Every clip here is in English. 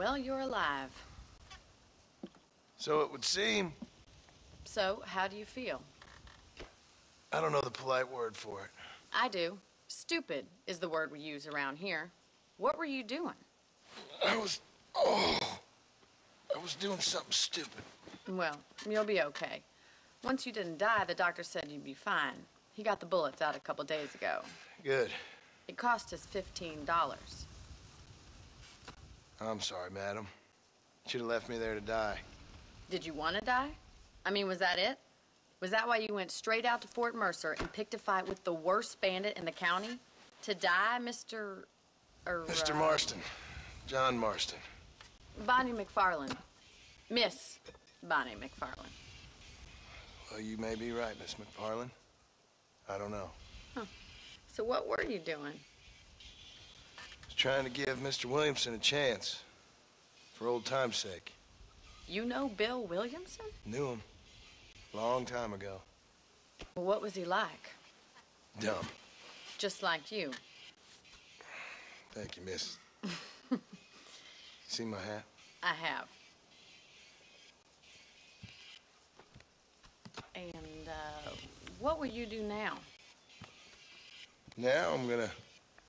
Well, you're alive. So it would seem. So, how do you feel? I don't know the polite word for it. I do. Stupid is the word we use around here. What were you doing? I was doing something stupid. Well, you'll be okay. Once you didn't die, the doctor said you'd be fine. He got the bullets out a couple days ago. Good. It cost us $15. I'm sorry, madam. Should have left me there to die. Did you want to die? I mean, was that it? Was that why you went straight out to Fort Mercer and picked a fight with the worst bandit in the county? To die, Mr. Mr. Marston. John Marston. Bonnie MacFarlane. Miss Bonnie MacFarlane. Well, you may be right, Miss MacFarlane. I don't know. Huh. So what were you doing? I was trying to give Mr. Williamson a chance. For old time's sake. You know Bill Williamson? Knew him. Long time ago. Well, what was he like? Dumb. Just like you. Thank you, miss. See my hat? I have. And, what will you do now? Now I'm gonna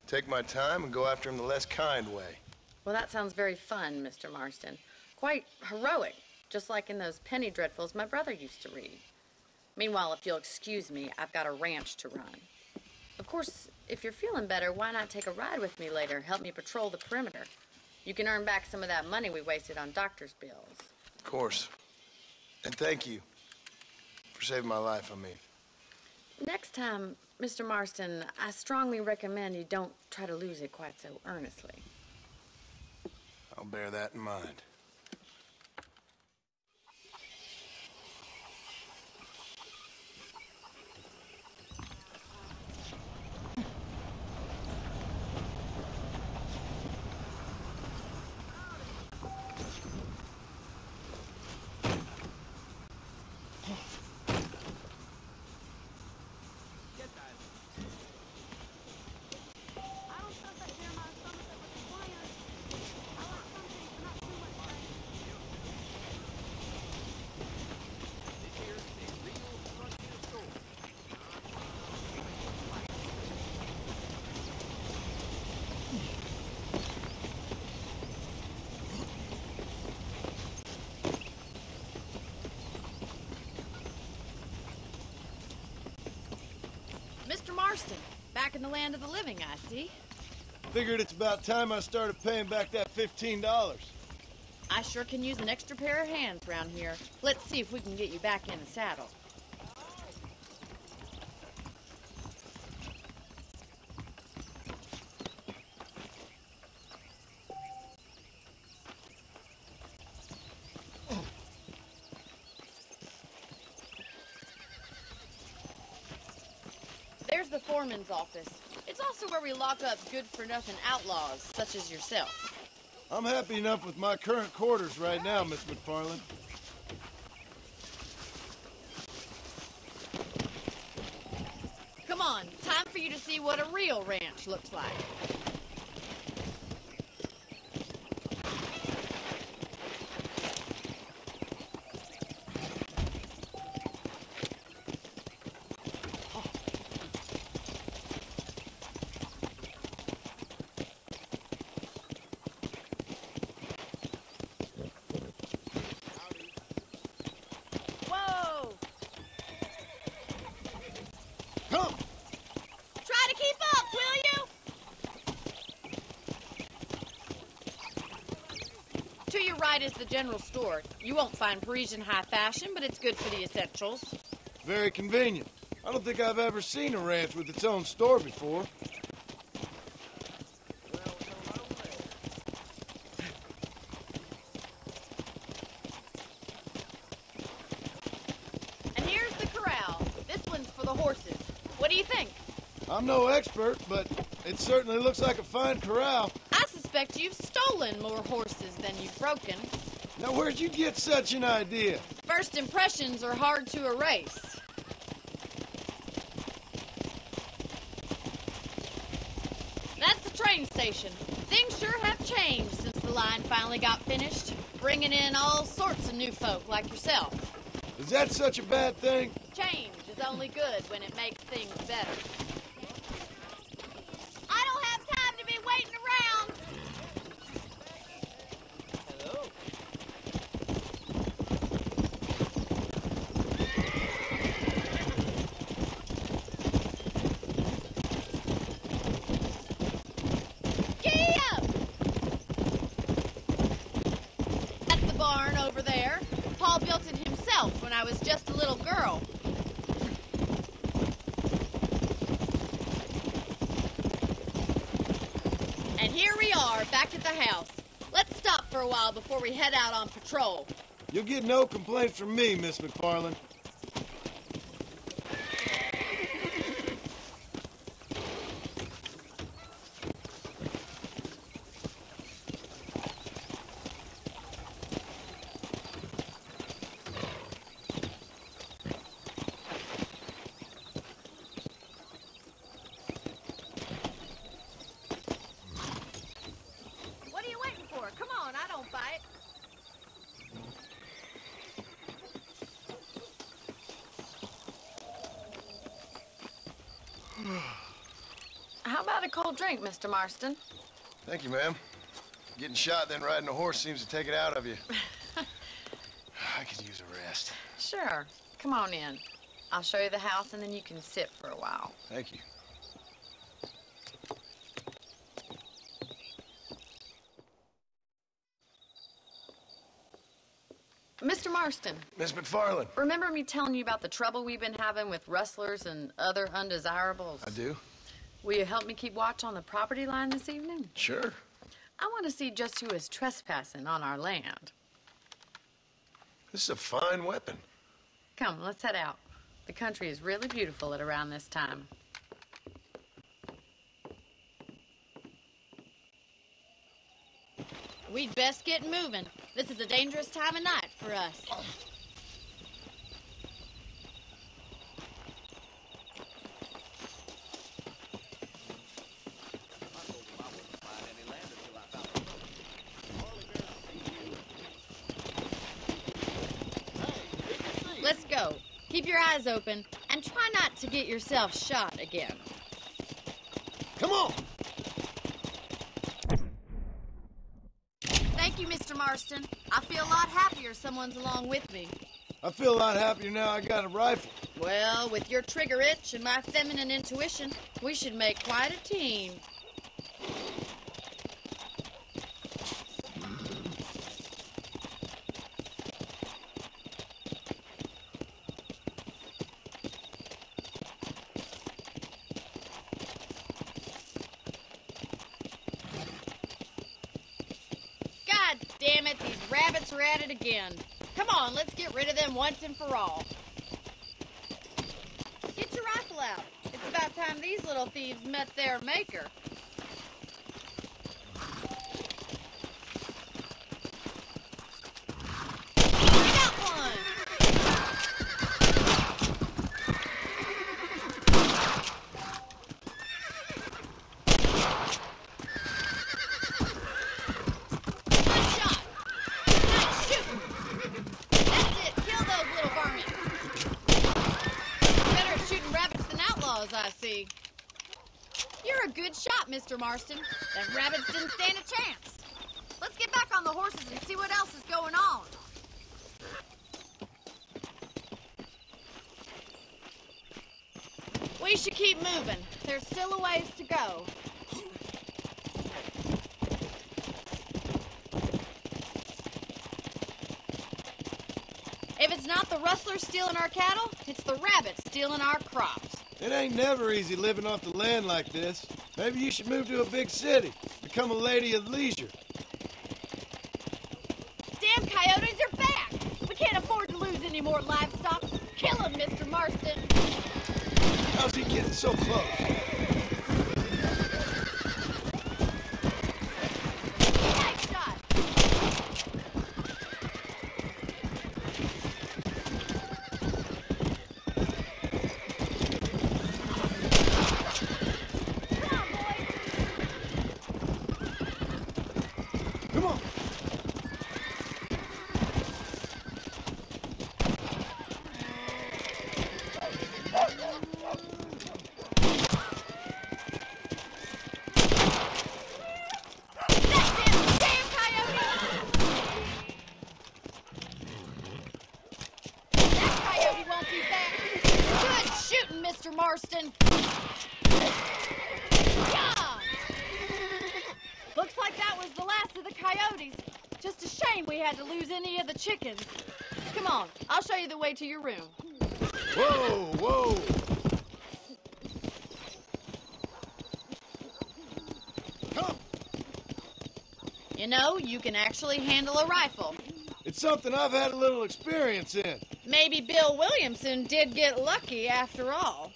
take my time and go after him the less kind way. Well, that sounds very fun, Mr. Marston. Quite heroic, just like in those penny dreadfuls my brother used to read. Meanwhile, if you'll excuse me, I've got a ranch to run. Of course, if you're feeling better, why not take a ride with me later? Help me patrol the perimeter. You can earn back some of that money we wasted on doctor's bills. Of course. And thank you for saving my life, I mean. Next time, Mr. Marston, I strongly recommend you don't try to lose it quite so earnestly. I'll bear that in mind. Mr. Marston, back in the land of the living, I see. Figured it's about time I started paying back that $15. I sure can use an extra pair of hands around here. Let's see if we can get you back in the saddle. There's the foreman's office. It's also where we lock up good-for-nothing outlaws, such as yourself. I'm happy enough with my current quarters right now, Miss MacFarlane. Come on, time for you to see what a real ranch looks like. Come! Try to keep up, will you? To your right is the general store. You won't find Parisian high fashion, but it's good for the essentials. Very convenient. I don't think I've ever seen a ranch with its own store before. And here's the corral. This one's for the horses. What do you think? I'm no expert, but it certainly looks like a fine corral. I suspect you've stolen more horses than you've broken. Now, where'd you get such an idea? First impressions are hard to erase. That's the train station. Things sure have changed since the line finally got finished, bringing in all sorts of new folk like yourself. Is that such a bad thing? Change is only good when it makes things better. I don't have time to be waiting around. Hello. Giddy up! That's the barn over there. Paul built it himself when I was just a little girl. And here we are, back at the house. Let's stop for a while before we head out on patrol. You'll get no complaints from me, Miss MacFarlane. What are you waiting for? Come on, I don't bite. How about a cold drink, Mr. Marston? Thank you, ma'am. Getting shot, then riding a horse seems to take it out of you. I could use a rest. Sure. Come on in. I'll show you the house, and then you can sit for a while. Thank you. Mr. Marston, Miss MacFarlane. remember me telling you about the trouble we've been having with rustlers and other undesirables? I do. Will you help me keep watch on the property line this evening? Sure. I want to see just who is trespassing on our land. This is a fine weapon. Come, let's head out. The country is really beautiful at around this time. We'd best get moving. This is a dangerous time of night for us. Let's go. Keep your eyes open and try not to get yourself shot again. Come on! Thank you, Mr. Marston. I feel a lot happier someone's along with me. I feel a lot happier now I got a rifle. Well, with your trigger itch and my feminine intuition, we should make quite a team. God damn it, these rabbits are at it again. Come on, let's get rid of them once and for all. Get your rifle out. It's about time these little thieves met their maker. We got one! Good shot! Nice shooting! That's it, kill those little varmints. Better at shooting rabbits than outlaws, I see. You're a good shot, Mr. Marston. Them rabbits didn't stand a chance. Let's get back on the horses and see what else is going on. We should keep moving. There's still a ways to go. If it's not the rustlers stealing our cattle, it's the rabbits stealing our crops. It ain't never easy living off the land like this. Maybe you should move to a big city. Become a lady of leisure. Damn coyotes are back! We can't afford to lose any more livestock. Kill them, Mr. Marston. How's he getting so close? Nice shot. Come on, boys. Come on! Mr. Marston. Yeah! Looks like that was the last of the coyotes. Just a shame we had to lose any of the chickens. Come on, I'll show you the way to your room. Whoa, whoa! Come! You know, you can actually handle a rifle. It's something I've had a little experience in. Maybe Bill Williamson did get lucky after all.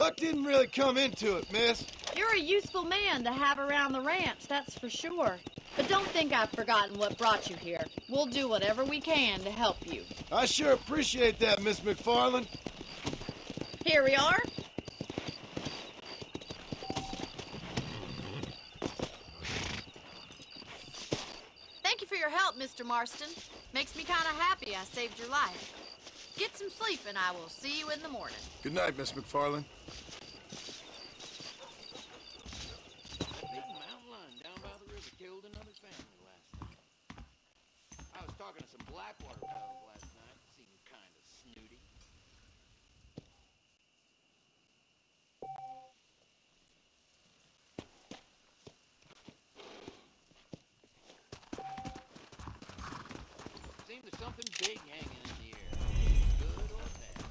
Luck didn't really come into it, miss. You're a useful man to have around the ranch, that's for sure. But don't think I've forgotten what brought you here. We'll do whatever we can to help you. I sure appreciate that, Miss MacFarlane. Here we are. Thank you for your help, Mr. Marston. Makes me kind of happy I saved your life. Get some sleep and I will see you in the morning. Good night, Miss MacFarlane. Big mountain lion down by the river killed another family last night. I was talking to some Blackwater fellas last night. Seemed kind of snooty. Seems there's something big hanging in the air. Good or bad.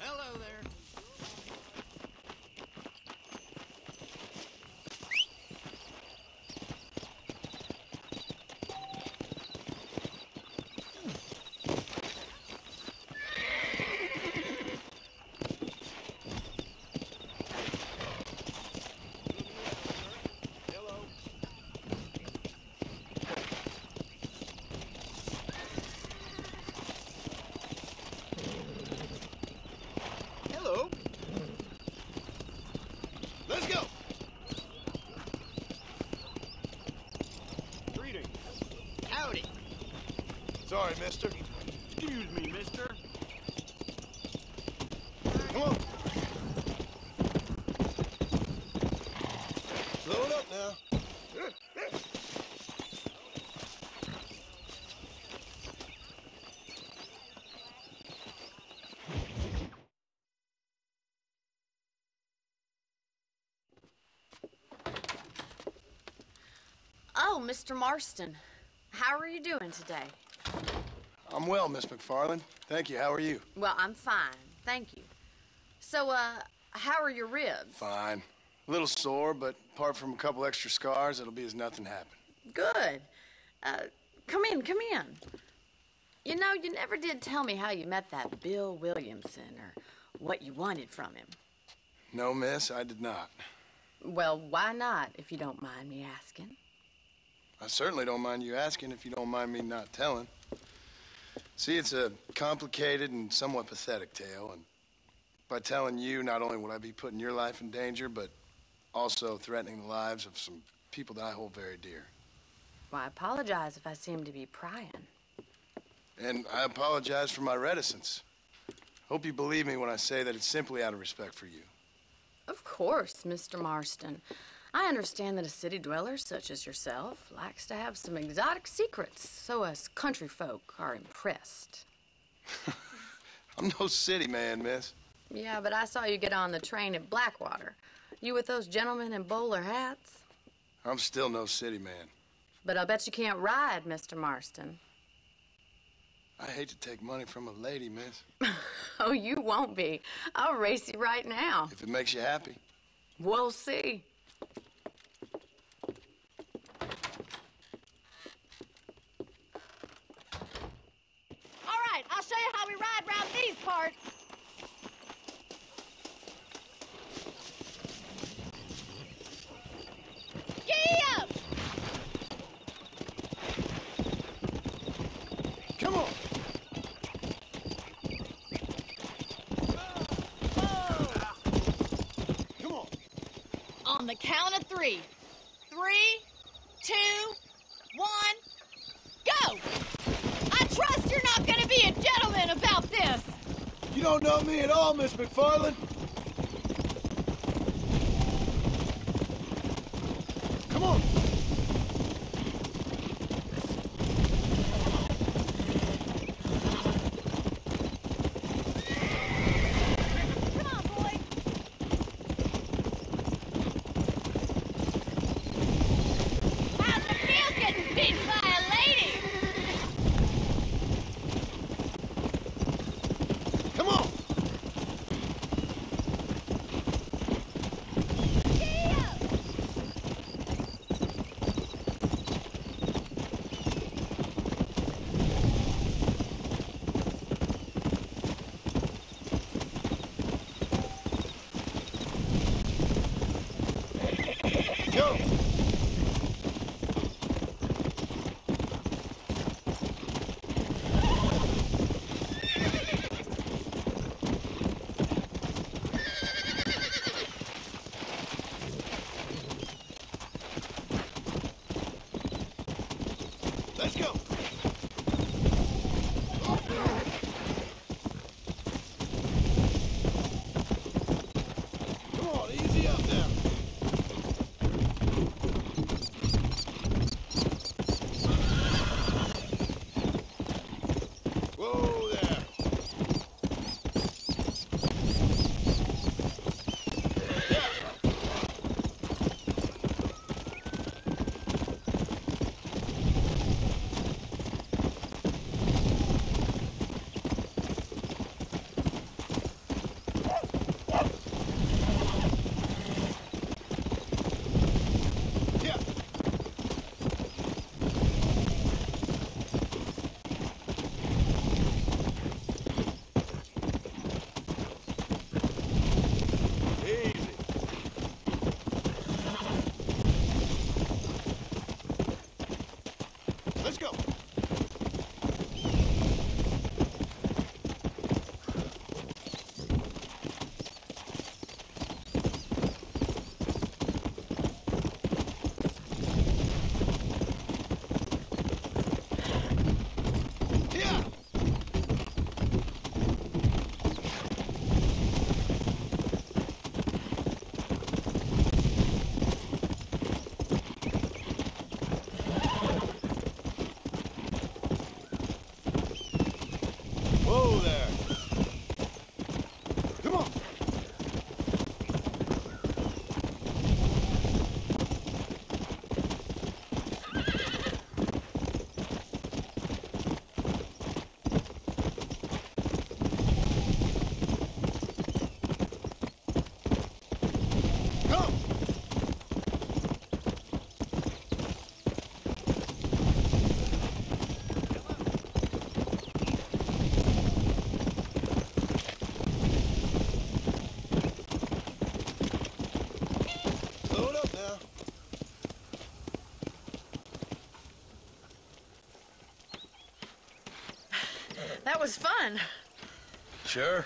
Hello there. Hello. Let's go! Greetings. Howdy. Sorry, mister. Excuse me, mister. Come on. Slow it up now. Oh, Mr. Marston. How are you doing today? I'm well, Miss MacFarlane. Thank you. How are you? Well, I'm fine. Thank you. So, how are your ribs? Fine. A little sore, but apart from a couple extra scars, it'll be as nothing happened. Good. Come in, come in. You know, you never did tell me how you met that Bill Williamson or what you wanted from him. No, miss, I did not. Well, why not, if you don't mind me asking? I certainly don't mind you asking if you don't mind me not telling. See, it's a complicated and somewhat pathetic tale, and by telling you, not only would I be putting your life in danger, but also threatening the lives of some people that I hold very dear. Well, I apologize if I seem to be prying. And I apologize for my reticence. Hope you believe me when I say that it's simply out of respect for you. Of course, Mr. Marston. I understand that a city dweller such as yourself likes to have some exotic secrets, so us country folk are impressed. I'm no city man, miss. Yeah, but I saw you get on the train at Blackwater. You with those gentlemen in bowler hats? I'm still no city man. But I'll bet you can't ride, Mr. Marston. I hate to take money from a lady, miss. Oh, you won't be. I'll race you right now. If it makes you happy. We'll see. All right, I'll show you how we ride round these parts. Giddy up! Come on! Come on! On the count of 3. 3, 2, 1, go! I trust you're not gonna be a gentleman about this! You don't know me at all, Miss MacFarlane. Come on! Let's go. Come on, easy up now. Whoa there. Let's go. Yeah. Whoa there. Come on. Come. Slow it up now. That was fun. Sure.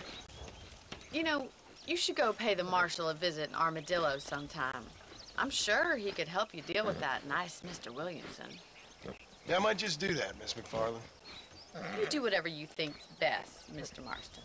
You know, you should go pay the marshal a visit in Armadillo sometime. I'm sure he could help you deal with that nice Mr. Williamson. Yeah, I might just do that, Miss MacFarlane. You do whatever you think's best, Mr. Marston.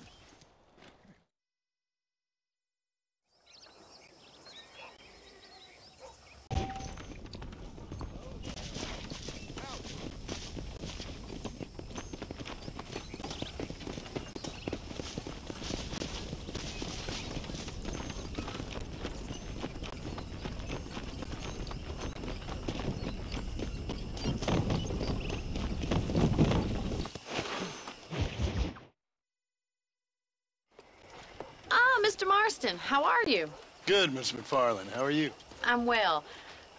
Mr. Marston, how are you? Good, Miss MacFarlane. How are you? I'm well.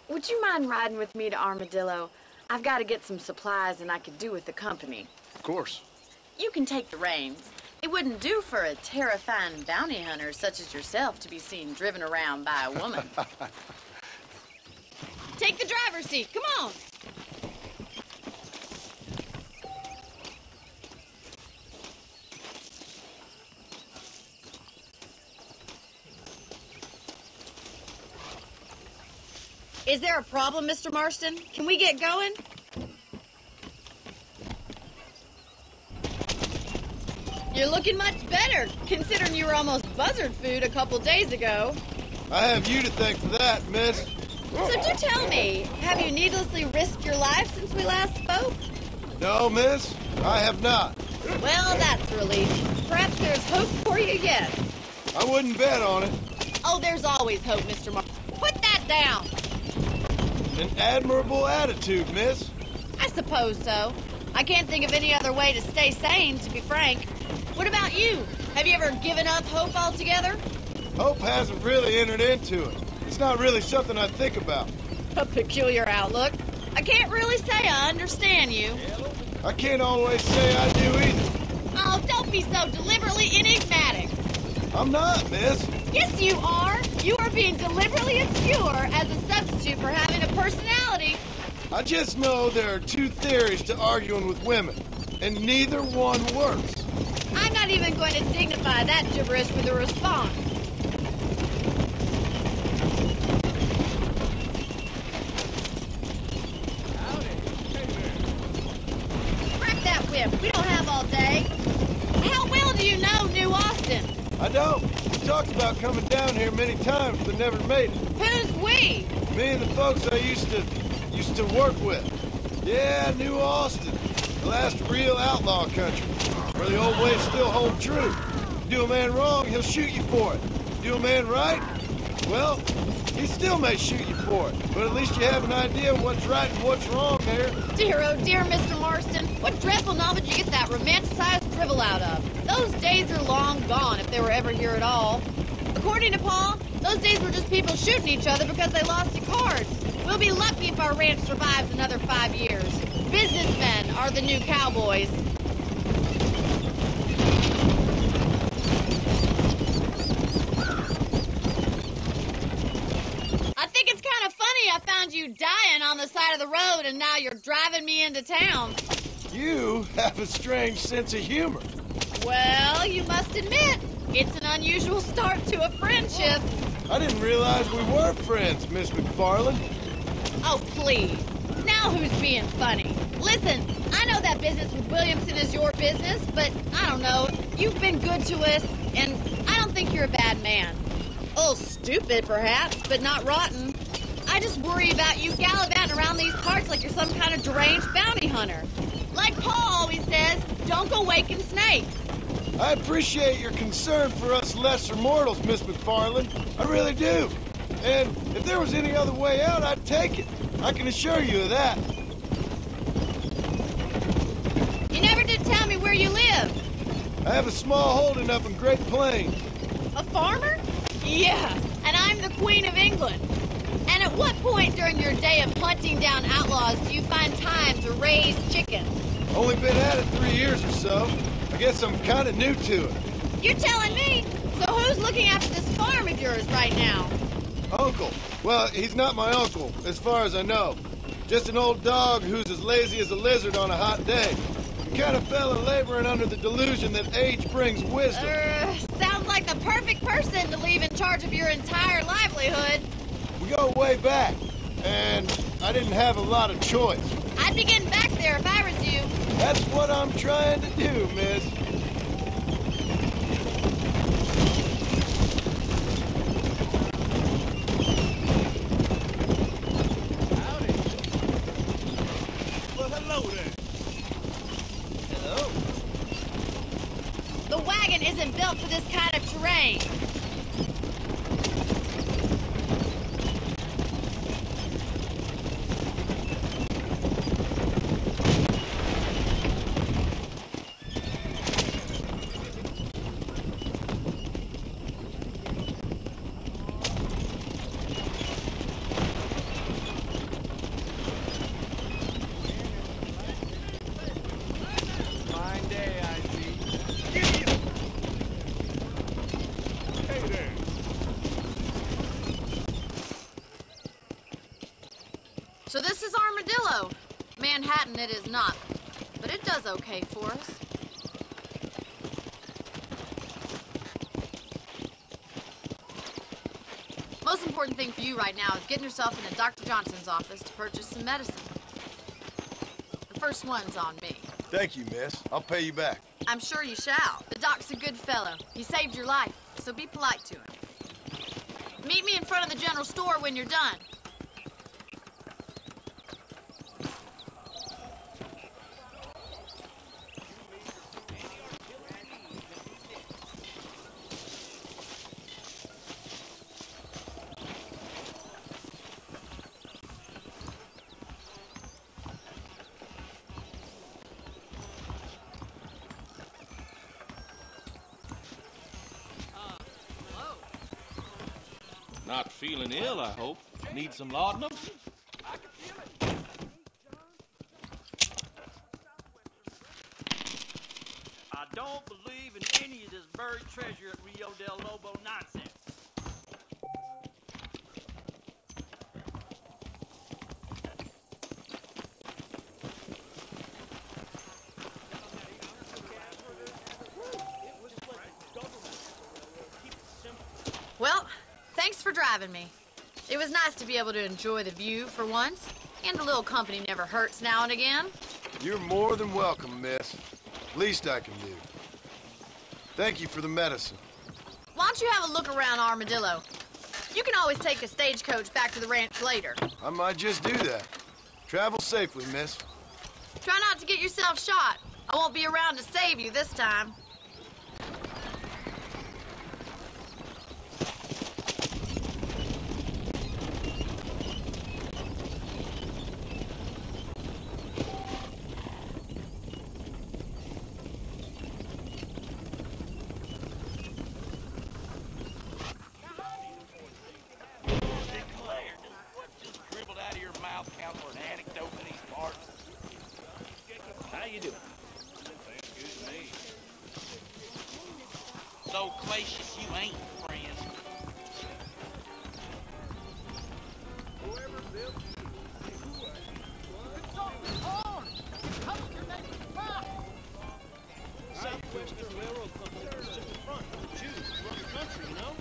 Would you mind riding with me to Armadillo? I've got to get some supplies and I could do with the company. Of course. You can take the reins. It wouldn't do for a terrifying bounty hunter such as yourself to be seen driven around by a woman. Take the driver's seat. Come on. Is there a problem, Mr. Marston? Can we get going? You're looking much better, considering you were almost buzzard food a couple days ago. I have you to thank for that, miss. So do tell me, have you needlessly risked your life since we last spoke? No, miss, I have not. Well, that's a relief. Perhaps there's hope for you yet. I wouldn't bet on it. Oh, there's always hope, Mr. Marston. Put that down. An admirable attitude, miss. I suppose so. I can't think of any other way to stay sane, to be frank. What about you? Have you ever given up hope altogether? Hope hasn't really entered into it. It's not really something I think about. A peculiar outlook. I can't really say I understand you. I can't always say I do either. Oh, don't be so deliberately enigmatic. I'm not, miss. Yes, you are. You are being deliberately obscure as a substitute for having a personality. I just know there are two theories to arguing with women, and neither one works. I'm not even going to dignify that gibberish with a response. shift. We don't have all day. How well do you know New Austin? I don't. We talked about coming down here many times, but never made it. Who's we? Me and the folks I used to work with. Yeah, New Austin. The last real outlaw country, where the old ways still hold true. Do a man wrong, he'll shoot you for it. Do a man right, well, he still may shoot you for it. But at least you have an idea of what's right and what's wrong there. Dear, oh dear, Mr. Marston. What dreadful novel did you get that romanticized drivel out of? Those days are long gone, if they were ever here at all. According to Paul, those days were just people shooting each other because they lost at cards. We'll be lucky if our ranch survives another 5 years. Businessmen are the new cowboys. I think it's kind of funny I found you dying on the side of the road and now you're driving me into town. You have a strange sense of humor. Well, you must admit, it's an unusual start to a friendship. I didn't realize we were friends, Miss MacFarlane. Oh, please. Now who's being funny? Listen, I know that business with Williamson is your business, but I don't know. You've been good to us, and I don't think you're a bad man. A little stupid, perhaps, but not rotten. I just worry about you gallivanting around these parts like you're some kind of deranged bounty hunter. Like Paul always says, don't go waking snakes. I appreciate your concern for us lesser mortals, Miss MacFarlane. I really do. And if there was any other way out, I'd take it. I can assure you of that. You never did tell me where you live. I have a small holding up in Great Plains. A farmer? Yeah, and I'm the Queen of England. And at what point during your day of hunting down outlaws do you find time to raise chickens? Only been at it 3 years or so. I guess I'm kind of new to it. You're telling me? So who's looking after this farm of yours right now? Uncle. Well, he's not my uncle, as far as I know. Just an old dog who's as lazy as a lizard on a hot day. The kind of fella laboring under the delusion that age brings wisdom. Sounds like the perfect person to leave in charge of your entire livelihood. We go way back, and I didn't have a lot of choice. I'd be getting back there if I was you. That's what I'm trying to do, miss. Howdy. Well, hello there. Hello. The wagon isn't built for this kind of terrain. Fine day, I see. Hey there. So this is Armadillo. Manhattan it is not, but it does okay for us. Most important thing for you right now is getting yourself into Dr. Johnson's office to purchase some medicine. The first one's on me. Thank you, miss. I'll pay you back. I'm sure you shall. The doc's a good fellow. He saved your life, so be polite to him. Meet me in front of the general store when you're done. Not feeling ill, I hope. Need some laudanum? I don't believe in any of this buried treasure at Rio del Lobo nonsense. Well, thanks for driving me. It was nice to be able to enjoy the view for once, and a little company never hurts now and again. You're more than welcome, miss. Least I can do. Thank you for the medicine. Why don't you have a look around Armadillo? You can always take a stagecoach back to the ranch later. I might just do that. Travel safely, miss. Try not to get yourself shot. I won't be around to save you this time. How you doing? So gracious you ain't, friend. Southwestern Railroad Company is just in front. Jews run the country, you know?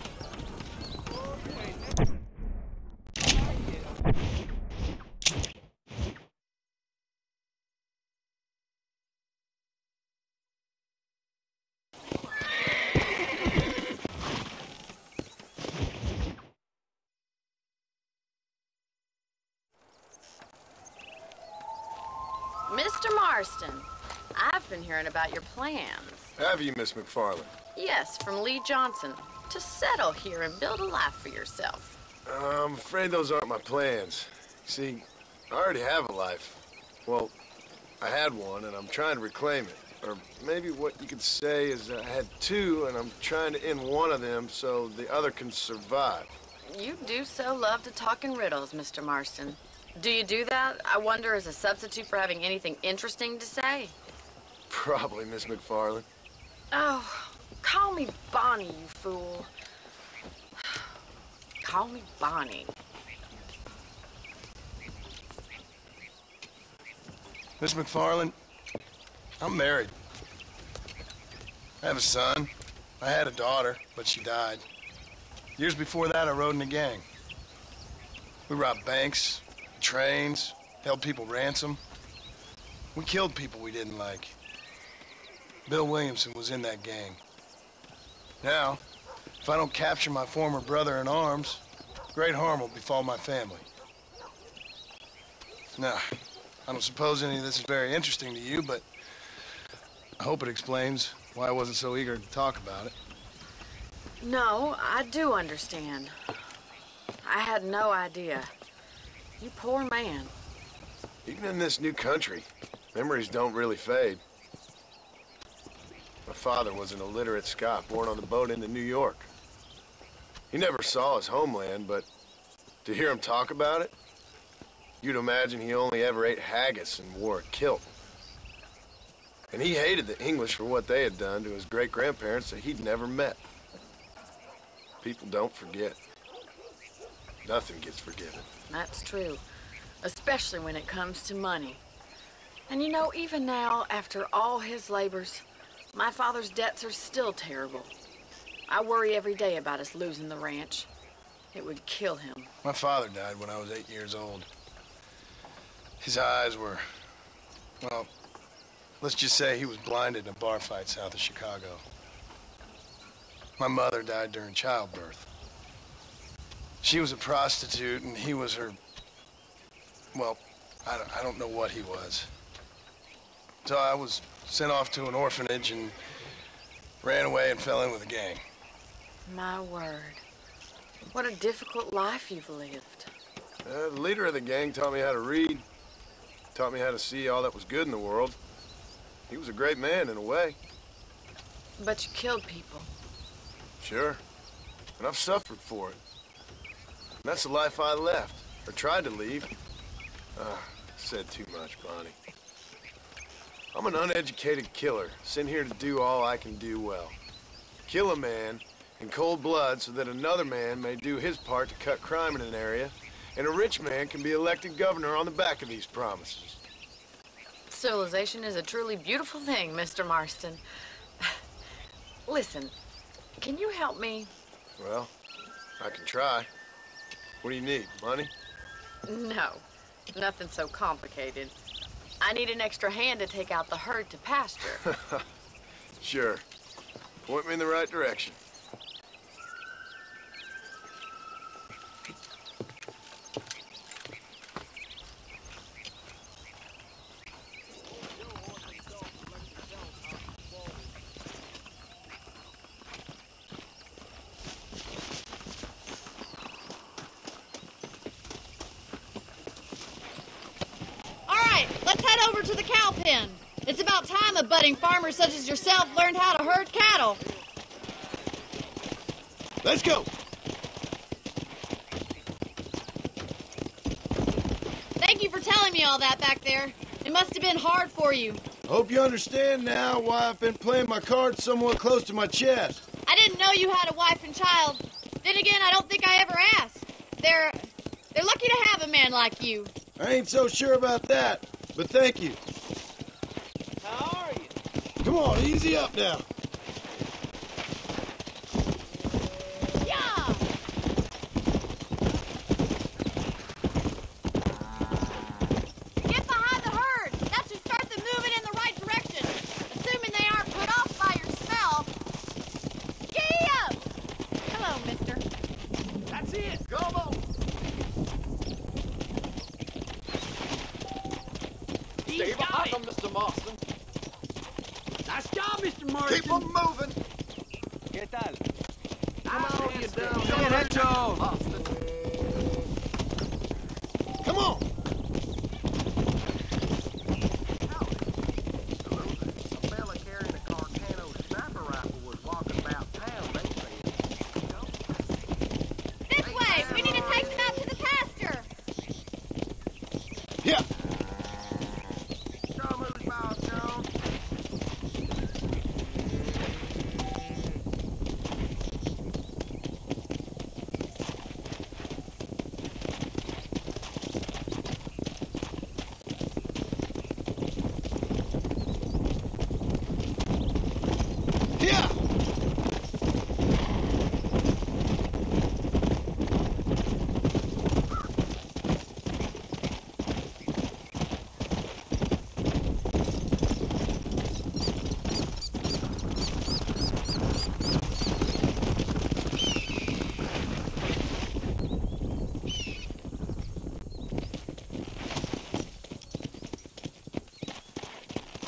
Mr. Marston, I've been hearing about your plans. Have you, Miss MacFarlane? Yes, from Lee Johnson. To settle here and build a life for yourself. I'm afraid those aren't my plans. See, I already have a life. Well, I had one, and I'm trying to reclaim it. Or maybe what you could say is I had two, and I'm trying to end one of them so the other can survive. You do so love to talk in riddles, Mr. Marston. Do you do that, I wonder, as a substitute for having anything interesting to say? Probably, Miss MacFarlane. Oh, call me Bonnie, you fool. Call me Bonnie. Miss MacFarlane, I'm married. I have a son. I had a daughter, but she died. Years before that, I rode in a gang. We robbed banks, trains, held people ransom. We killed people we didn't like. Bill Williamson was in that gang. Now, if I don't capture my former brother in arms, great harm will befall my family. Now, I don't suppose any of this is very interesting to you, but I hope it explains why I wasn't so eager to talk about it. No, I do understand. I had no idea. You poor man. Even in this new country, memories don't really fade. My father was an illiterate Scot born on the boat into New York. He never saw his homeland, but to hear him talk about it, you'd imagine he only ever ate haggis and wore a kilt. And he hated the English for what they had done to his great-grandparents that he'd never met. People don't forget. Nothing gets forgiven. That's true, especially when it comes to money. And you know, even now, after all his labors, my father's debts are still terrible. I worry every day about us losing the ranch. It would kill him. My father died when I was 8 years old. His eyes were, well, let's just say he was blinded in a bar fight south of Chicago. My mother died during childbirth. She was a prostitute, and he was her, well, I don't know what he was. So I was sent off to an orphanage and ran away and fell in with a gang. My word. What a difficult life you've lived. The leader of the gang taught me how to read, taught me how to see all that was good in the world. He was a great man in a way. But you killed people. Sure. And I've suffered for it. And that's the life I left, or tried to leave. Said too much, Bonnie. I'm an uneducated killer, sent here to do all I can do well. Kill a man in cold blood so that another man may do his part to cut crime in an area, and a rich man can be elected governor on the back of these promises. Civilization is a truly beautiful thing, Mr. Marston. Listen, can you help me? Well, I can try. What do you need, money? No, nothing so complicated. I need an extra hand to take out the herd to pasture. Sure. Point me in the right direction. Let's head over to the cow pen. It's about time a budding farmer such as yourself learned how to herd cattle. Let's go. Thank you for telling me all that back there. It must have been hard for you. Hope you understand now why I've been playing my cards somewhat close to my chest. I didn't know you had a wife and child. Then again, I don't think I ever asked. They're lucky to have a man like you. I ain't so sure about that, but thank you. How are you? Come on, easy up now. Yeah! Get behind the herd. That should start them moving in the right direction. Assuming they aren't put off by your smell. Giddy up! Hello, mister. That's it. Come on. Stay behind them, Mr. Marston. Nice job, Mr. Marston. Keep them moving. ¿Qué tal? Come on, you down. Bien hecho. Come on. A fella carrying a Carcano sniper rifle was walking about town, they said. This way! We need to take them out to the pasture! Yeah. Show 'em who's boss, Jones. Yeah.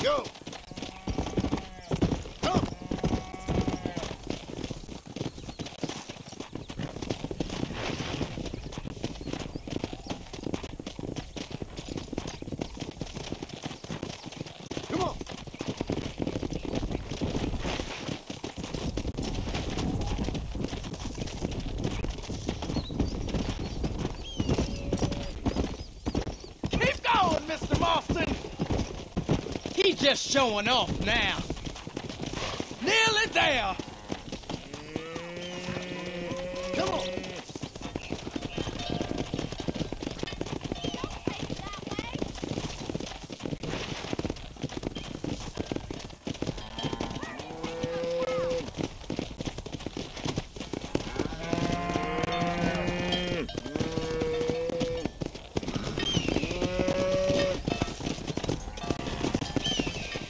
Go. Come. Come on. Keep going, Mr. Marston. He's just showing off now. Nearly there. Come on.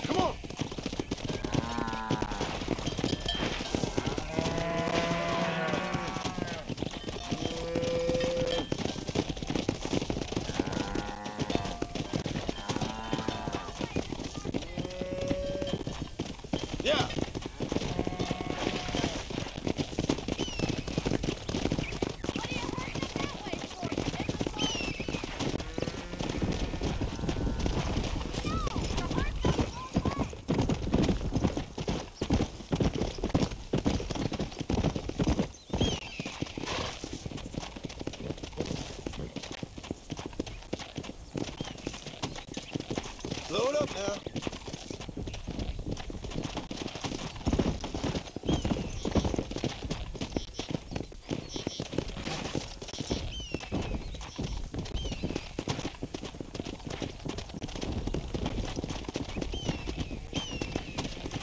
Come on. Yeah. Slow it up now.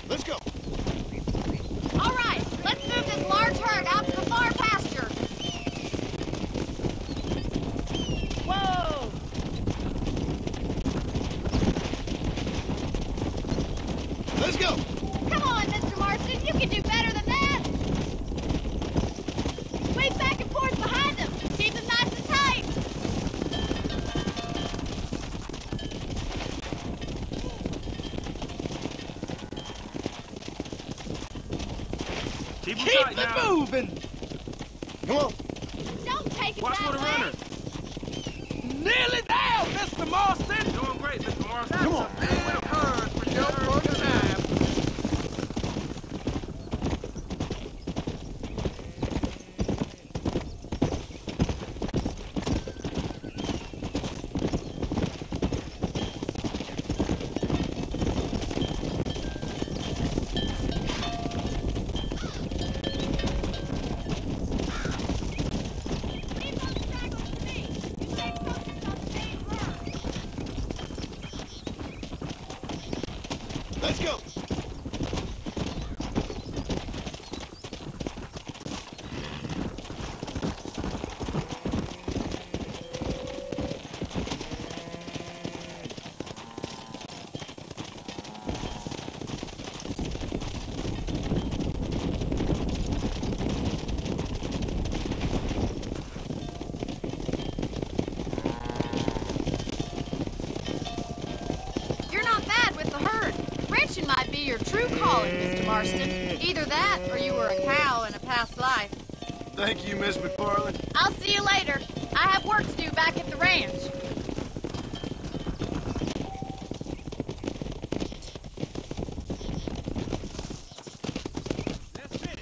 Let's go. All right, let's move this large herd out to the far pasture. Whoa! Let's go! Come on, Mr. Marston, you can do better than that! Wave back and forth behind them! Keep them nice and tight! Keep Keep it moving! Come on. Don't take it Watch that for the way! runner. Nearly there, Mr. Marston! Doing great, Mr. Marston. Come on. For your first time. Leave those stragglers to me! You stay focused on the main road! Let's go! You're not bad with the herd. Ranching might be your true calling, Mr. Marston. Either that, or you were a cow in a past life. Thank you, Miss MacFarlane. I'll see you later. I have work to do back at the ranch. That's it.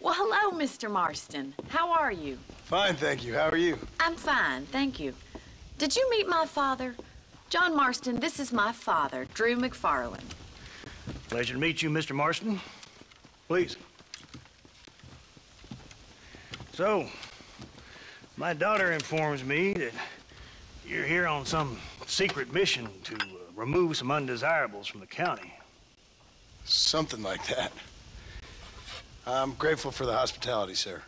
Well, hello, Mr. Marston. How are you? Fine, thank you. How are you? I'm fine, thank you. Did you meet my father? John Marston, this is my father, Drew MacFarlane. Pleasure to meet you, Mr. Marston. Please. So, my daughter informs me that you're here on some secret mission to remove some undesirables from the county. Something like that. I'm grateful for the hospitality, sir.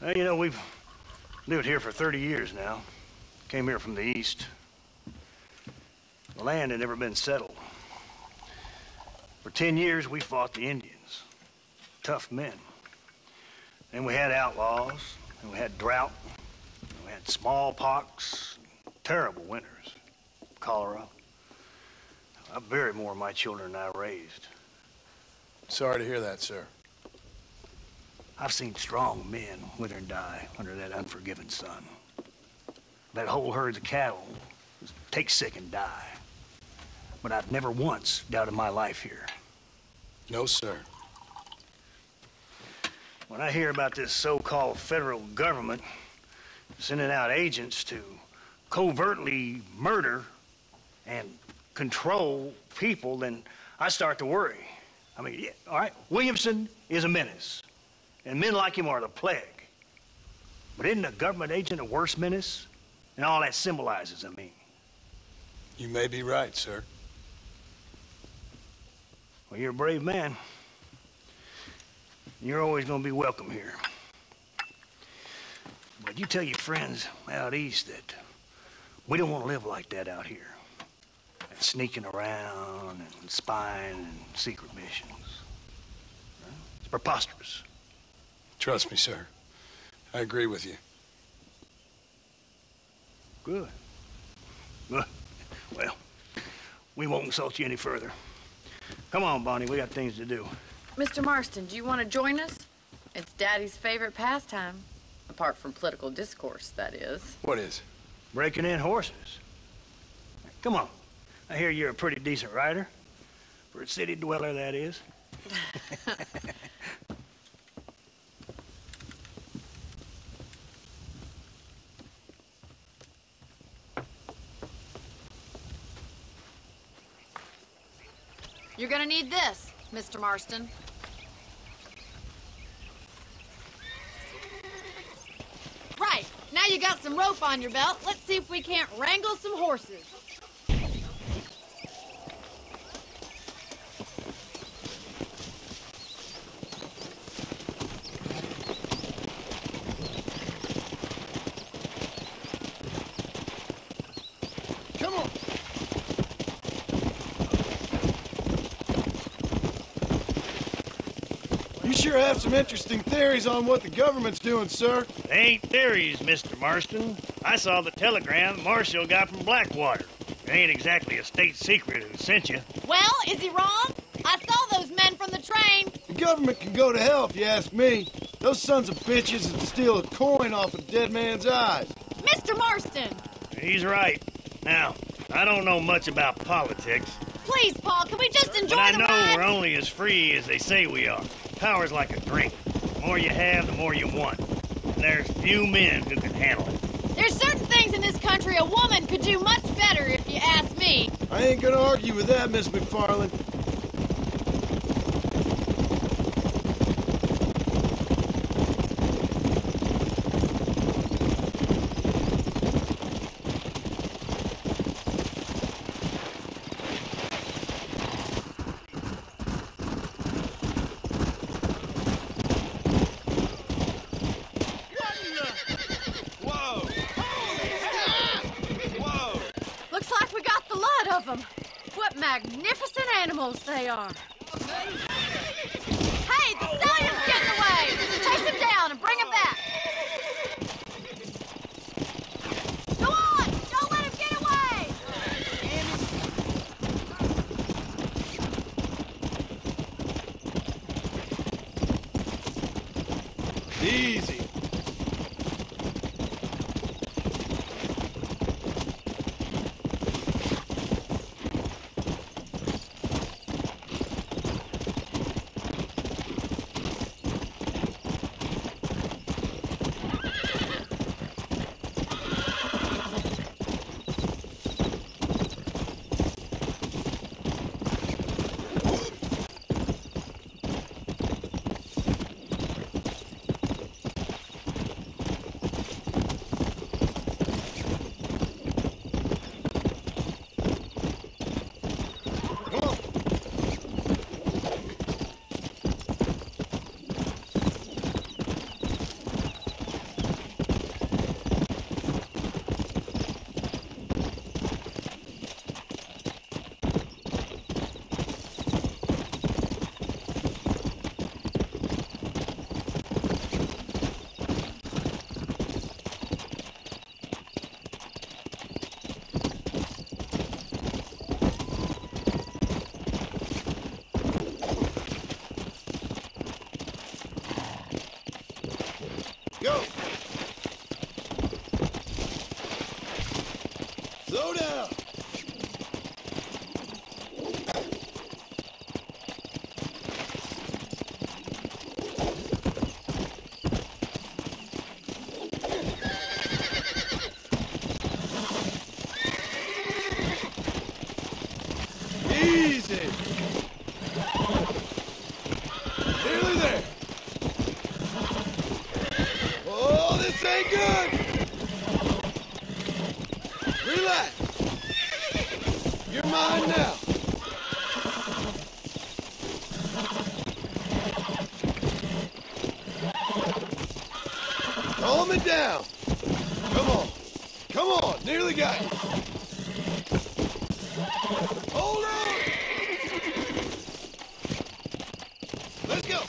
You know, we've lived here for 30 years now. Came here from the east. The land had never been settled. For 10 years, we fought the Indians. Tough men. Then we had outlaws, and we had drought, and we had smallpox, terrible winters, cholera. I buried more of my children than I raised. Sorry to hear that, sir. I've seen strong men wither and die under that unforgiving sun. That whole herds of cattle just take sick and die. But I've never once doubted my life here. No, sir. When I hear about this so-called federal government sending out agents to covertly murder and control people, then I start to worry. I mean, yeah, all right, Williamson is a menace, and men like him are the plague. But isn't a government agent a worse menace? And all that symbolizes, I mean. You may be right, sir. Well, you're a brave man. You're always going to be welcome here. But you tell your friends out east that we don't want to live like that out here. Sneaking around and spying and secret missions. It's preposterous. Trust me, sir. I agree with you. Good. Good. Well, we won't insult you any further. Come on, Bonnie, we got things to do. Mr. Marston, do you want to join us? It's Daddy's favorite pastime. Apart from political discourse, that is. What is? Breaking in horses. Come on. I hear you're a pretty decent rider. For a city dweller, that is. You're gonna need this, Mr. Marston. Right, now you got some rope on your belt. Let's see if we can't wrangle some horses. Come on. You sure have some interesting theories on what the government's doing, sir. They ain't theories, Mr. Marston. I saw the telegram Marshall got from Blackwater. It ain't exactly a state secret who sent you. Well, is he wrong? I saw those men from the train. The government can go to hell if you ask me. Those sons of bitches would steal a coin off a dead man's eyes. Mr. Marston! He's right. Now, I don't know much about politics. Please, Paul, can we just enjoy But I the know ride? we're only as free as they say we are. Power's like a drink. The more you have, the more you want. And there's few men who can handle it. There's certain things in this country a woman could do much better, if you ask me. I ain't gonna argue with that, Miss MacFarlane. Looks like we got the lot of them. What magnificent animals they are. Hey, the stallion's getting away! Chase him down and bring him back. Go on! Don't let him get away! Easy. Go! Slow down! Easy! Nearly there! Oh, this ain't good! Relax! You're mine now! Calm it down! Come on! Come on! Nearly got you! Hold on! Let's go!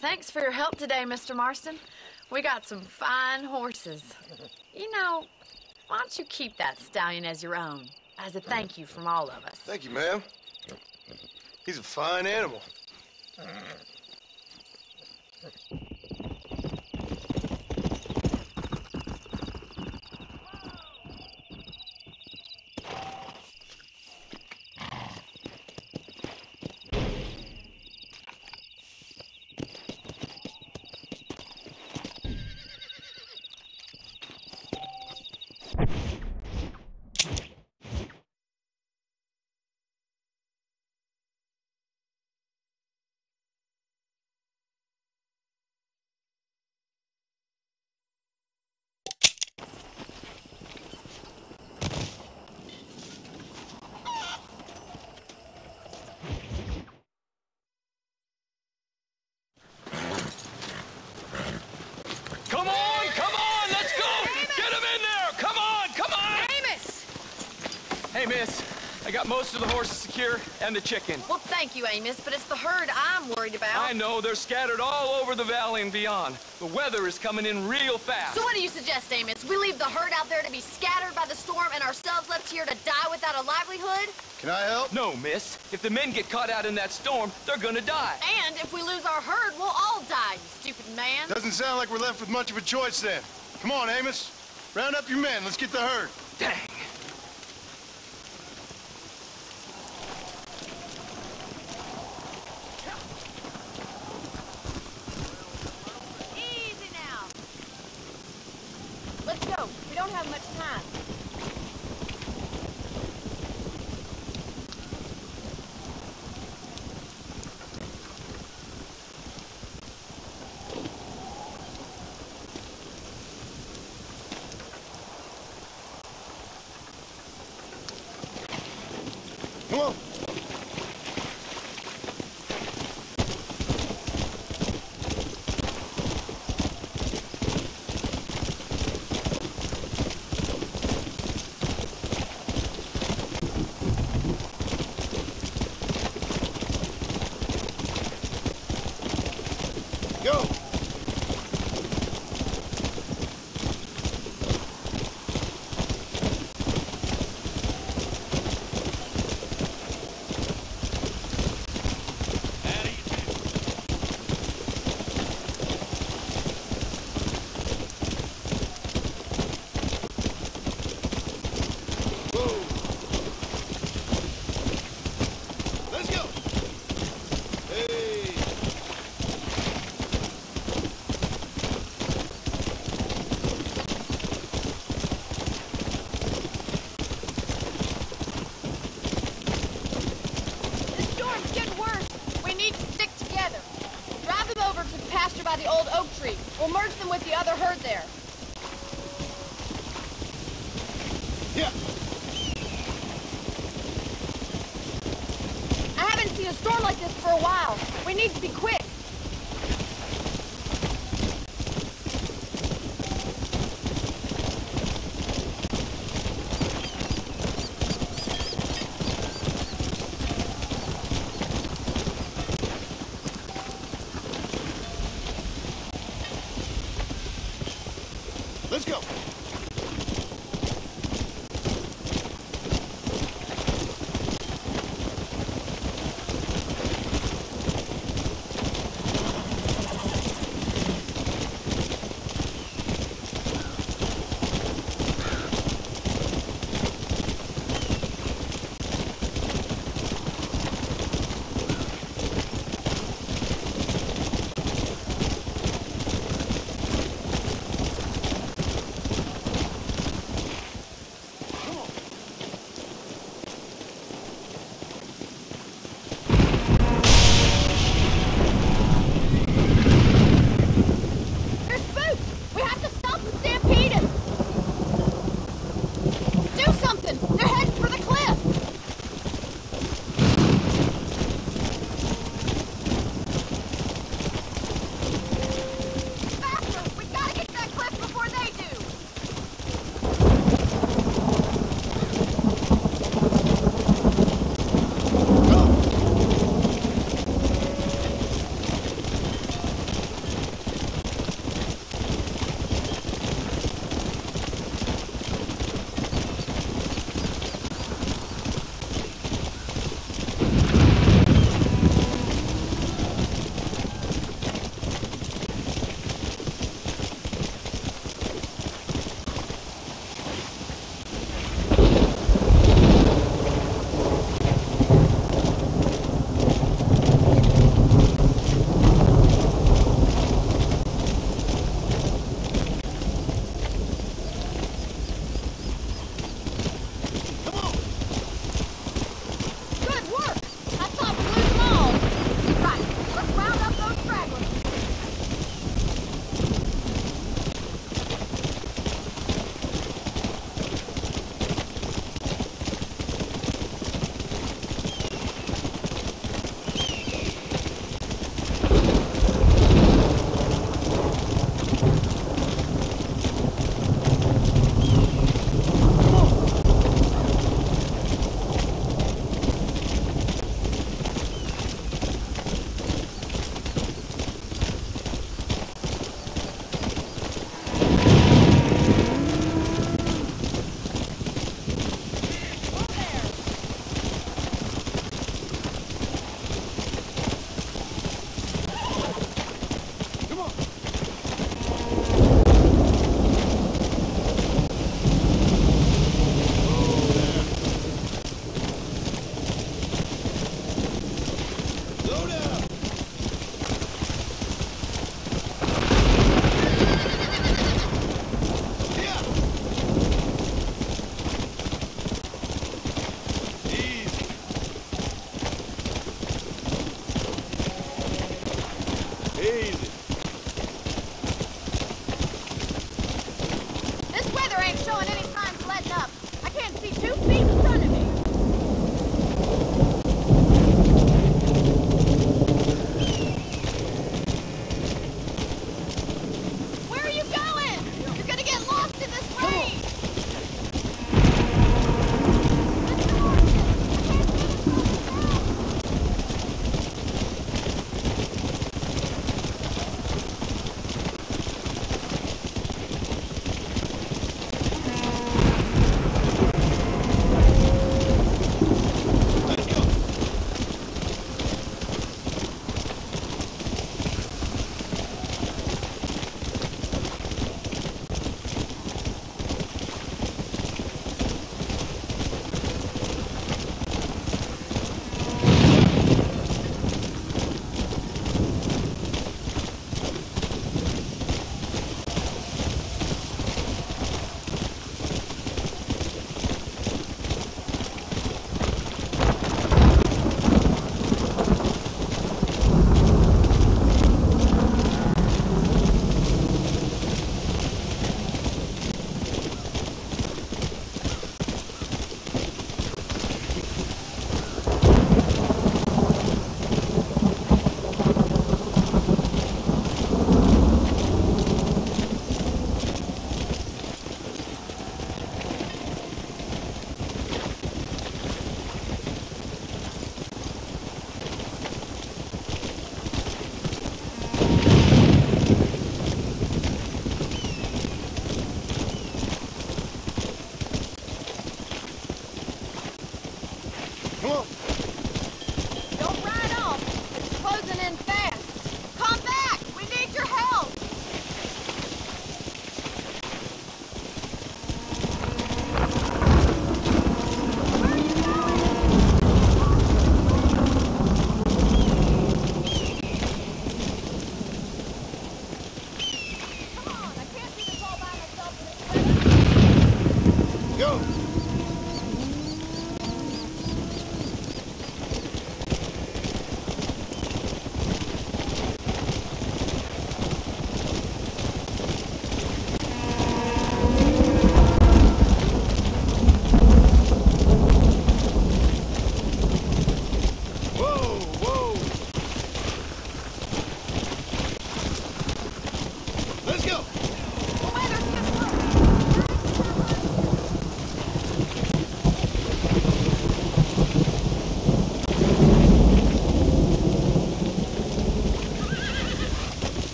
Thanks for your help today, Mr. Marston. We got some fine horses. You know, why don't you keep that stallion as your own? As a thank you from all of us. Thank you, ma'am. He's a fine animal. Come on, let's go! Get him in there! Come on! Amos! Hey, miss, I got most of the horses secure and the chicken. Well, thank you, Amos, but it's the herd I'm worried about. I know, they're scattered all over the valley and beyond. The weather is coming in real fast. So what do you suggest, Amos? We leave the herd out there to be scattered by the storm and ourselves left here to die without a livelihood? Can I help? No, miss. If the men get caught out in that storm, they're gonna die. And if we lose our herd, we'll all die, you stupid man. Doesn't sound like we're left with much of a choice then. Come on, Amos. Round up your men. Let's get the herd. Dang. Easy now. Let's go. We don't have much time. Come on. Go. Let's go. Hey. The storm's getting worse. We need to stick together. Drive them over to the pasture by the old oak tree. We'll merge them with the other herd there. Yeah. I haven't seen a storm like this for a while. We need to be quick. Let's go.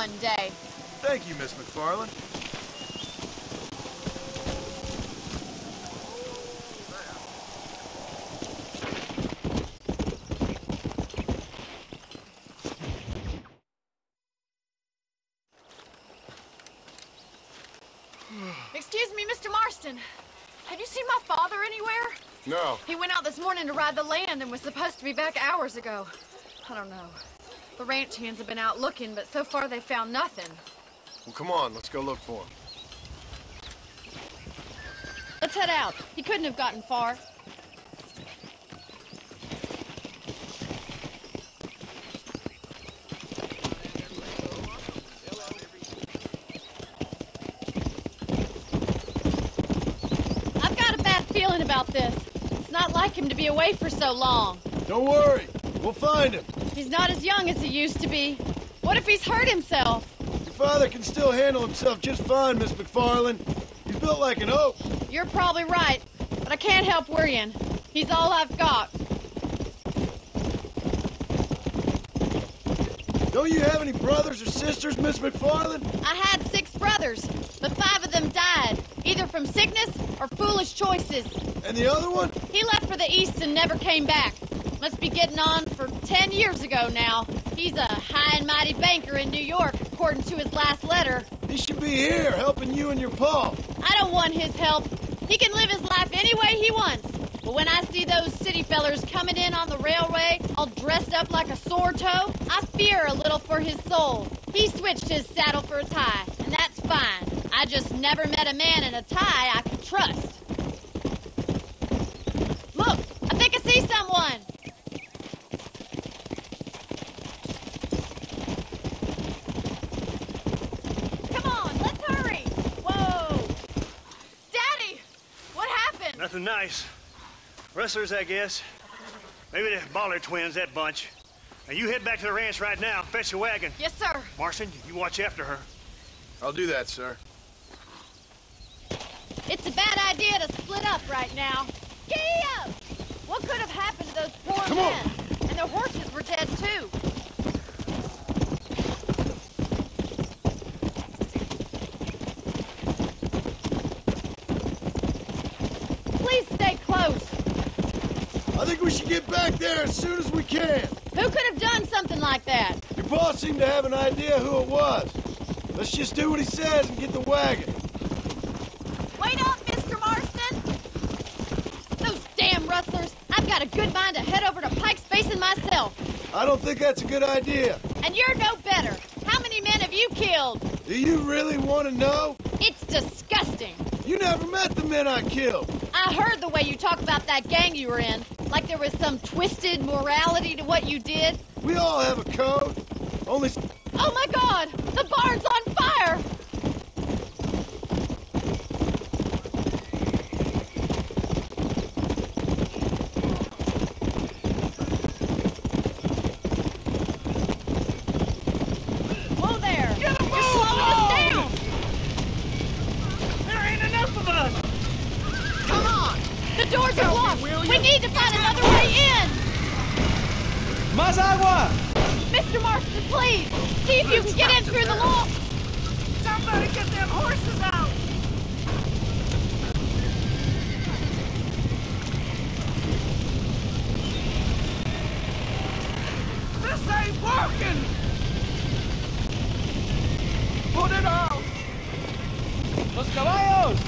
one day. Thank you, Miss MacFarlane. Excuse me, Mr. Marston. Have you seen my father anywhere? No. He went out this morning to ride the land and was supposed to be back hours ago. I don't know. The ranch hands have been out looking, but so far they found nothing. Well, come on, let's go look for him. Let's head out. He couldn't have gotten far. I've got a bad feeling about this. It's not like him to be away for so long. Don't worry, we'll find him. He's not as young as he used to be. What if he's hurt himself? Your father can still handle himself just fine, Miss MacFarlane. He's built like an oak. You're probably right, but I can't help worrying. He's all I've got. Don't you have any brothers or sisters, Miss MacFarlane? I had 6 brothers, but 5 of them died, either from sickness or foolish choices. And the other one? He left for the East and never came back. Must be getting on for 10 years ago now. He's a high and mighty banker in New York, according to his last letter. He should be here, helping you and your pa. I don't want his help. He can live his life any way he wants. But when I see those city fellers coming in on the railway, all dressed up like a sore toe, I fear a little for his soul. He switched his saddle for a tie, and that's fine. I just never met a man in a tie I could trust. Look, I think I see someone. Nothing nice. Rustlers, I guess. Maybe the Bollard twins, that bunch. Now, you head back to the ranch right now. Fetch a wagon. Yes, sir. Marston, you watch after her. I'll do that, sir. It's a bad idea to split up right now. Giddy up! What could have happened to those poor men? And their horses were dead, too. Please stay close. I think we should get back there as soon as we can. Who could have done something like that? Your boss seemed to have an idea who it was. Let's just do what he says and get the wagon. Wait up, Mr. Marston! Those damn rustlers! I've got a good mind to head over to Pike's Basin myself. I don't think that's a good idea. And you're no better. How many men have you killed? Do you really want to know? It's disgusting. You never met the men I killed. I heard the way you talk about that gang you were in, like there was some twisted morality to what you did. We all have a code. Only... Oh my God! The barn's on fire! Whoa there! You're slowing us down! There ain't enough of us! Come on! The doors are locked! We need to find another way in! Más agua! Mr. Marston, please! See if you can get in through the lock! Somebody get them horses out! This ain't working! Put it out! Los caballos!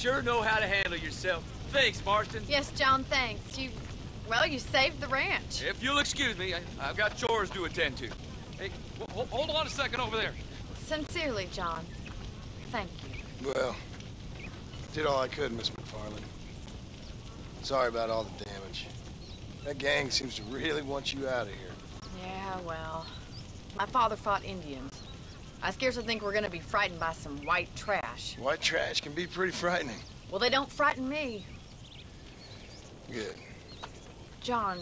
sure know how to handle yourself. Thanks, Marston. Yes, John, thanks. Well, you saved the ranch. If you'll excuse me, I've got chores to attend to. Hey, hold on a second over there. Sincerely, John. Thank you. Well, did all I could, Miss MacFarlane. Sorry about all the damage. That gang seems to really want you out of here. Yeah, well, my father fought Indians. I scarcely think we're gonna be frightened by some white trash. White trash can be pretty frightening. Well, they don't frighten me. Good. John,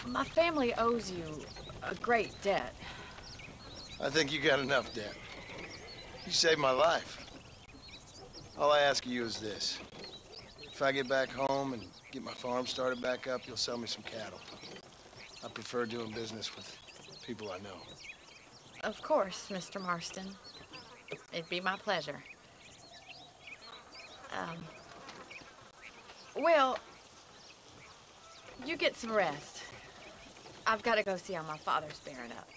my family owes you a great debt. I think you got enough debt. You saved my life. All I ask of you is this. If I get back home and get my farm started back up, you'll sell me some cattle. I prefer doing business with people I know. Of course, Mr. Marston. It'd be my pleasure. Well, you get some rest. I've got to go see how my father's bearing up.